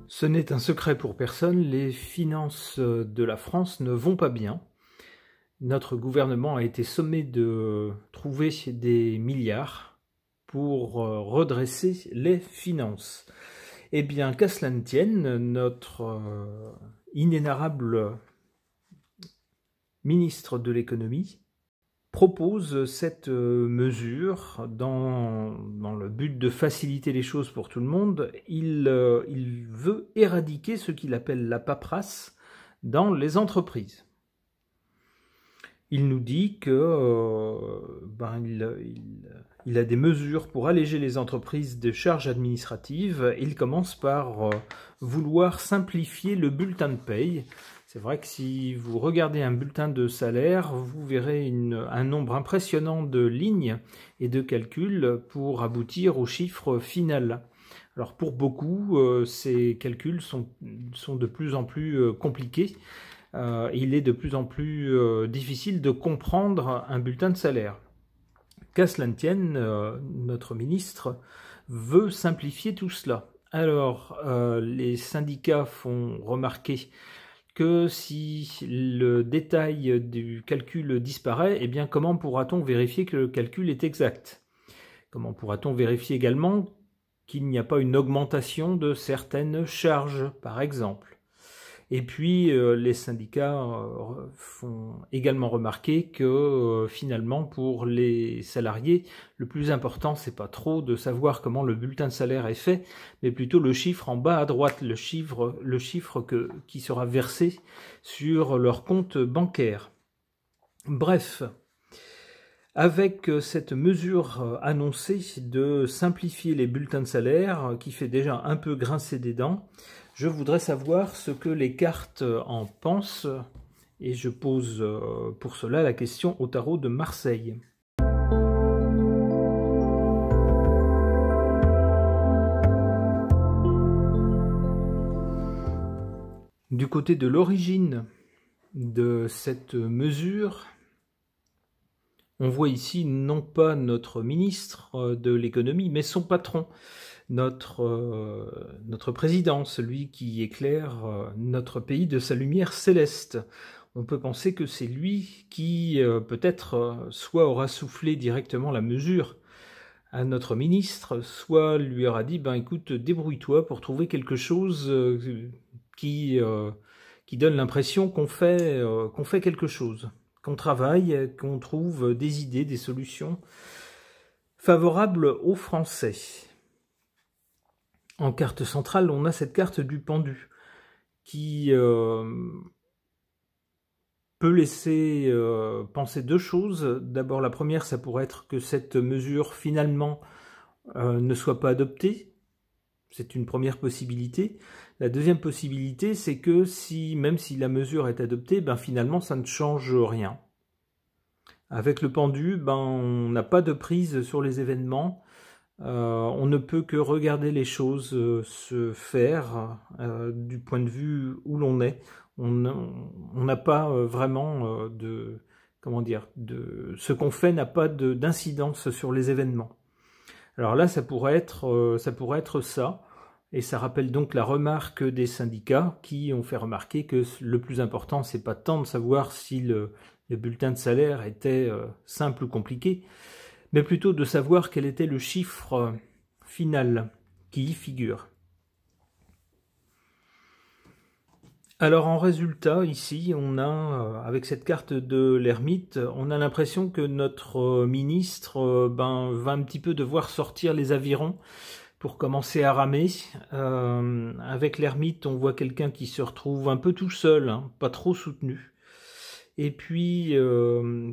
Ce n'est un secret pour personne, les finances de la France ne vont pas bien. Notre gouvernement a été sommé de trouver des milliards pour redresser les finances. Eh bien, qu'à cela ne tienne, notre inénarrable ministre de l'économie propose cette mesure dans le but de faciliter les choses pour tout le monde. Il veut éradiquer ce qu'il appelle la paperasse dans les entreprises. Il nous dit que il a des mesures pour alléger les entreprises de charges administratives. Il commence par vouloir simplifier le bulletin de paye. C'est vrai que si vous regardez un bulletin de salaire, vous verrez un nombre impressionnant de lignes et de calculs pour aboutir au chiffre final. Alors pour beaucoup, ces calculs sont de plus en plus compliqués. Il est de plus en plus difficile de comprendre un bulletin de salaire. Qu'à cela ne tienne, notre ministre veut simplifier tout cela. Alors, les syndicats font remarquer que si le détail du calcul disparaît, eh bien comment pourra-t-on vérifier que le calcul est exact? Comment pourra-t-on vérifier également qu'il n'y a pas une augmentation de certaines charges, par exemple? Et puis, les syndicats font également remarquer que finalement, pour les salariés, le plus important, c'est pas trop de savoir comment le bulletin de salaire est fait, mais plutôt le chiffre en bas à droite, le chiffre qui sera versé sur leur compte bancaire. Bref, avec cette mesure annoncée de simplifier les bulletins de salaire, qui fait déjà un peu grincer des dents, je voudrais savoir ce que les cartes en pensent, et je pose pour cela la question au tarot de Marseille. Du côté de l'origine de cette mesure, on voit ici non pas notre ministre de l'économie, mais son patron, notre président, celui qui éclaire notre pays de sa lumière céleste. On peut penser que c'est lui qui peut-être soit aura soufflé directement la mesure à notre ministre, soit lui aura dit écoute, débrouille-toi pour trouver quelque chose qui donne l'impression qu'on fait quelque chose, qu'on travaille, qu'on trouve des idées, des solutions favorables aux Français. En carte centrale, on a cette carte du pendu qui peut laisser penser deux choses. D'abord, la première, ça pourrait être que cette mesure, finalement, ne soit pas adoptée. C'est une première possibilité. La deuxième possibilité, c'est que même si la mesure est adoptée, finalement, ça ne change rien. Avec le pendu, on n'a pas de prise sur les événements. On ne peut que regarder les choses se faire du point de vue où l'on est. On n'a pas vraiment ce qu'on fait n'a pas d'incidence sur les événements. Alors là, ça pourrait être ça, et ça rappelle donc la remarque des syndicats qui ont fait remarquer que le plus important, c'est pas tant de savoir si le bulletin de salaire était simple ou compliqué, mais plutôt de savoir quel était le chiffre final qui y figure. Alors en résultat, ici, on a, avec cette carte de l'ermite, on a l'impression que notre ministre va un petit peu devoir sortir les avirons pour commencer à ramer. Avec l'ermite, on voit quelqu'un qui se retrouve un peu tout seul, pas trop soutenu. Et puis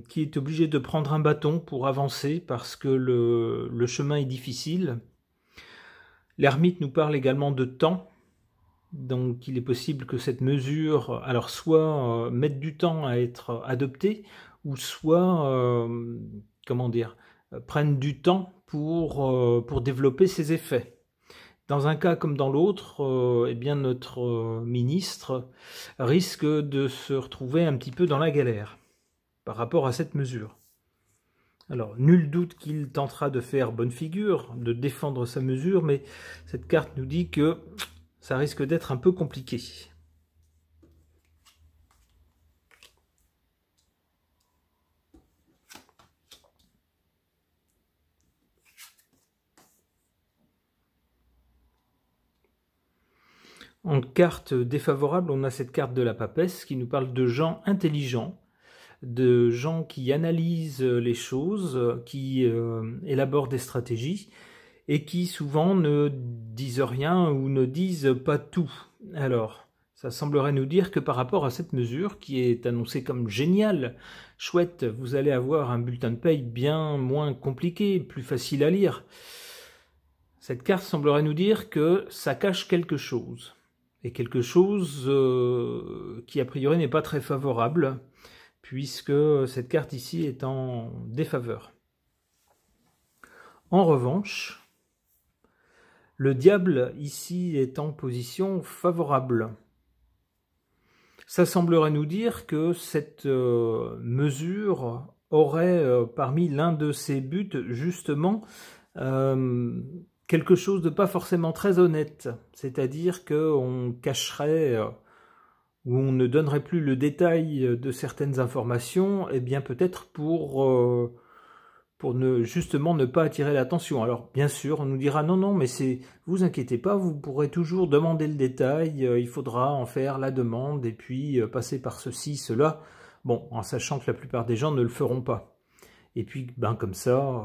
qui est obligé de prendre un bâton pour avancer parce que le chemin est difficile. L'ermite nous parle également de temps, donc il est possible que cette mesure, alors soit mette du temps à être adoptée, ou soit, prenne du temps pour développer ses effets. Dans un cas comme dans l'autre, notre ministre risque de se retrouver un petit peu dans la galère par rapport à cette mesure. Alors, nul doute qu'il tentera de faire bonne figure, de défendre sa mesure, mais cette carte nous dit que ça risque d'être un peu compliqué. En carte défavorable, on a cette carte de la papesse qui nous parle de gens intelligents, de gens qui analysent les choses, qui élaborent des stratégies et qui souvent ne disent rien ou ne disent pas tout. Alors, ça semblerait nous dire que par rapport à cette mesure qui est annoncée comme géniale, chouette, vous allez avoir un bulletin de paye bien moins compliqué, plus facile à lire. Cette carte semblerait nous dire que ça cache quelque chose. Et quelque chose qui a priori n'est pas très favorable, puisque cette carte ici est en défaveur. En revanche, le diable ici est en position favorable. Ça semblerait nous dire que cette mesure aurait parmi l'un de ses buts justement quelque chose de pas forcément très honnête, c'est-à-dire qu'on cacherait ou on ne donnerait plus le détail de certaines informations, et bien peut-être pour justement ne pas attirer l'attention. Alors bien sûr, on nous dira non, mais vous inquiétez pas, vous pourrez toujours demander le détail, il faudra en faire la demande et puis passer par ceci, cela. Bon, en sachant que la plupart des gens ne le feront pas. Et puis, comme ça,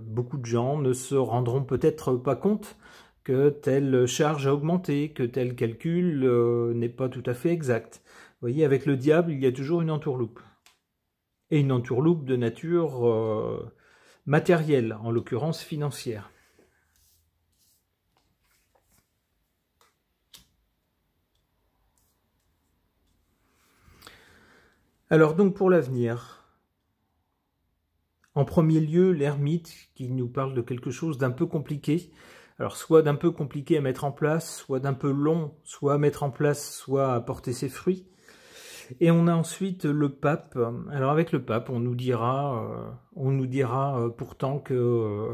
beaucoup de gens ne se rendront peut-être pas compte que telle charge a augmenté, que tel calcul n'est pas tout à fait exact. Vous voyez, avec le diable, il y a toujours une entourloupe. Et une entourloupe de nature matérielle, en l'occurrence financière. Alors donc pour l'avenir, en premier lieu, l'ermite qui nous parle de quelque chose d'un peu compliqué. Alors soit d'un peu compliqué à mettre en place, soit d'un peu long, soit à mettre en place, soit à porter ses fruits. Et on a ensuite le pape. Alors avec le pape, on nous dira pourtant que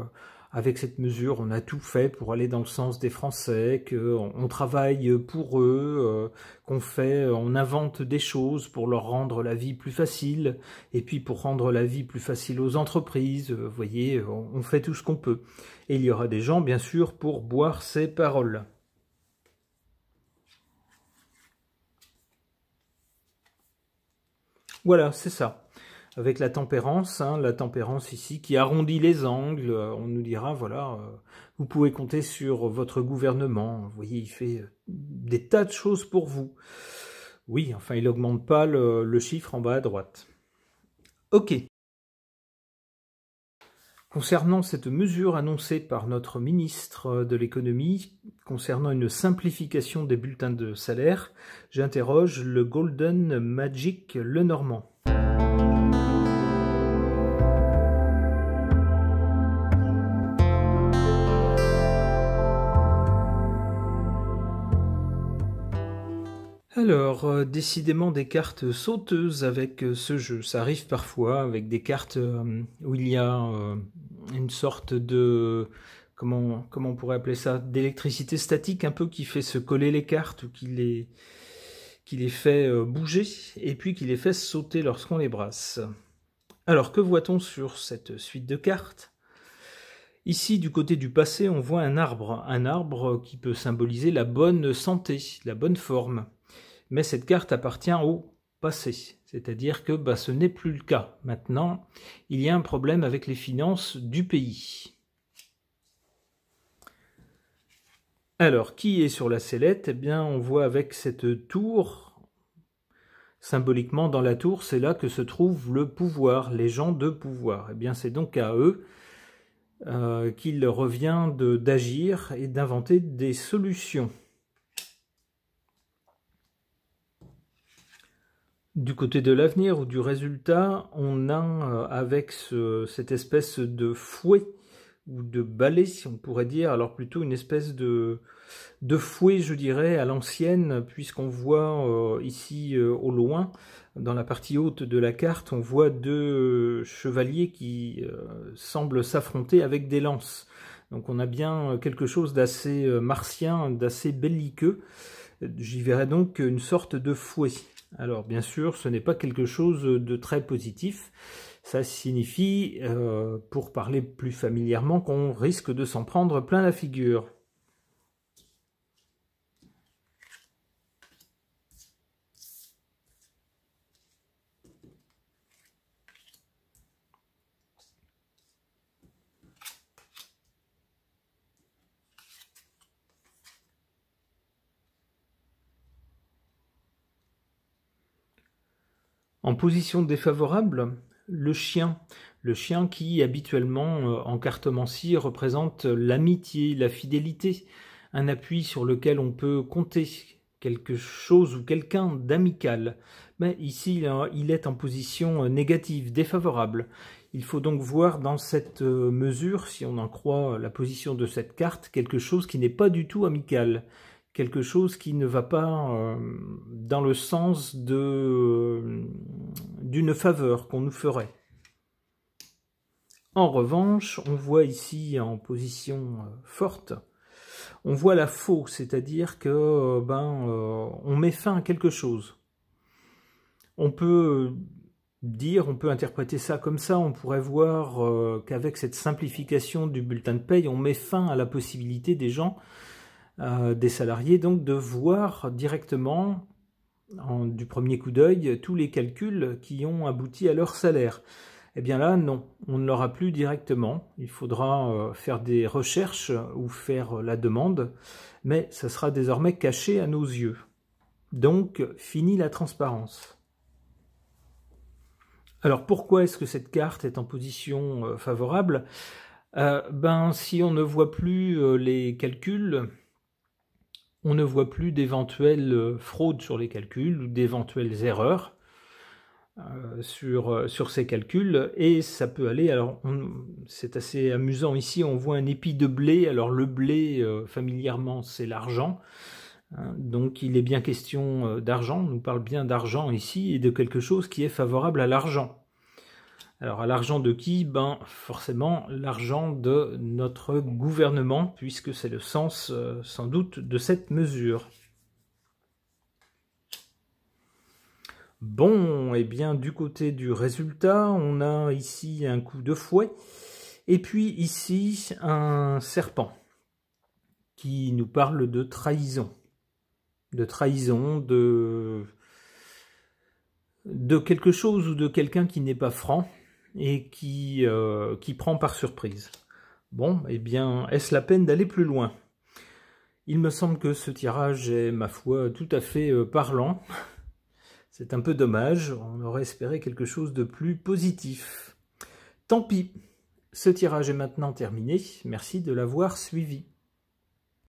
avec cette mesure, on a tout fait pour aller dans le sens des Français, qu'on travaille pour eux, on invente des choses pour leur rendre la vie plus facile, et puis pour rendre la vie plus facile aux entreprises, vous voyez, on fait tout ce qu'on peut. Et il y aura des gens, bien sûr, pour boire ces paroles. Voilà, c'est ça. Avec la tempérance ici qui arrondit les angles, on nous dira, voilà, vous pouvez compter sur votre gouvernement. Vous voyez, il fait des tas de choses pour vous. Oui, enfin, il n'augmente pas le chiffre en bas à droite. Ok. Concernant cette mesure annoncée par notre ministre de l'économie, concernant une simplification des bulletins de salaire, j'interroge le Golden Magic Lenormand. Alors, décidément des cartes sauteuses avec ce jeu. Ça arrive parfois avec des cartes où il y a une sorte de... Comment on pourrait appeler ça? D'électricité statique un peu qui fait se coller les cartes ou qui les fait bouger et puis qui les fait sauter lorsqu'on les brasse. Alors, que voit-on sur cette suite de cartes? Ici, du côté du passé, on voit un arbre qui peut symboliser la bonne santé, la bonne forme. Mais cette carte appartient au passé, c'est-à-dire que ce n'est plus le cas. Maintenant, il y a un problème avec les finances du pays. Alors, qui est sur la sellette? Eh bien, on voit avec cette tour, symboliquement dans la tour, c'est là que se trouve le pouvoir, les gens de pouvoir. Eh bien, c'est donc à eux qu'il revient d'agir et d'inventer des solutions. Du côté de l'avenir ou du résultat, on a avec cette espèce de fouet ou de balai, si on pourrait dire, alors plutôt une espèce de fouet, je dirais, à l'ancienne, puisqu'on voit ici au loin, dans la partie haute de la carte, on voit deux chevaliers qui semblent s'affronter avec des lances. Donc on a bien quelque chose d'assez martien, d'assez belliqueux. J'y verrais donc une sorte de fouet. Alors bien sûr, ce n'est pas quelque chose de très positif. Ça signifie, pour parler plus familièrement, qu'on risque de s'en prendre plein la figure. En position défavorable, le chien. Le chien qui, habituellement, en cartomancie, représente l'amitié, la fidélité, un appui sur lequel on peut compter, quelque chose ou quelqu'un d'amical. Mais ici, il est en position négative, défavorable. Il faut donc voir dans cette mesure, si on en croit la position de cette carte, quelque chose qui n'est pas du tout amical. Quelque chose qui ne va pas dans le sens d'une faveur qu'on nous ferait. En revanche, on voit ici en position forte, on voit la faux, c'est-à-dire que on met fin à quelque chose. On peut dire, on peut interpréter ça comme ça, on pourrait voir qu'avec cette simplification du bulletin de paye, on met fin à la possibilité des gens, des salariés, donc de voir directement, du premier coup d'œil, tous les calculs qui ont abouti à leur salaire. Eh bien là, non, on ne l'aura plus directement. Il faudra faire des recherches ou faire la demande, mais ça sera désormais caché à nos yeux. Donc, fini la transparence. Alors, pourquoi est-ce que cette carte est en position favorable? Si on ne voit plus les calculs, on ne voit plus d'éventuelles fraudes sur les calculs ou d'éventuelles erreurs sur ces calculs, et ça peut aller, alors c'est assez amusant ici, on voit un épi de blé, alors le blé familièrement c'est l'argent, hein, donc il est bien question d'argent, on nous parle bien d'argent ici et de quelque chose qui est favorable à l'argent. Alors à l'argent de qui? Forcément l'argent de notre gouvernement, puisque c'est le sens sans doute de cette mesure. Bon, et bien du côté du résultat, on a ici un coup de fouet, et puis ici un serpent, qui nous parle de trahison. De trahison, de quelque chose ou de quelqu'un qui n'est pas franc, et qui prend par surprise. Bon, et bien, est-ce la peine d'aller plus loin? Il me semble que ce tirage est, ma foi, tout à fait parlant. C'est un peu dommage, on aurait espéré quelque chose de plus positif. Tant pis, ce tirage est maintenant terminé, merci de l'avoir suivi.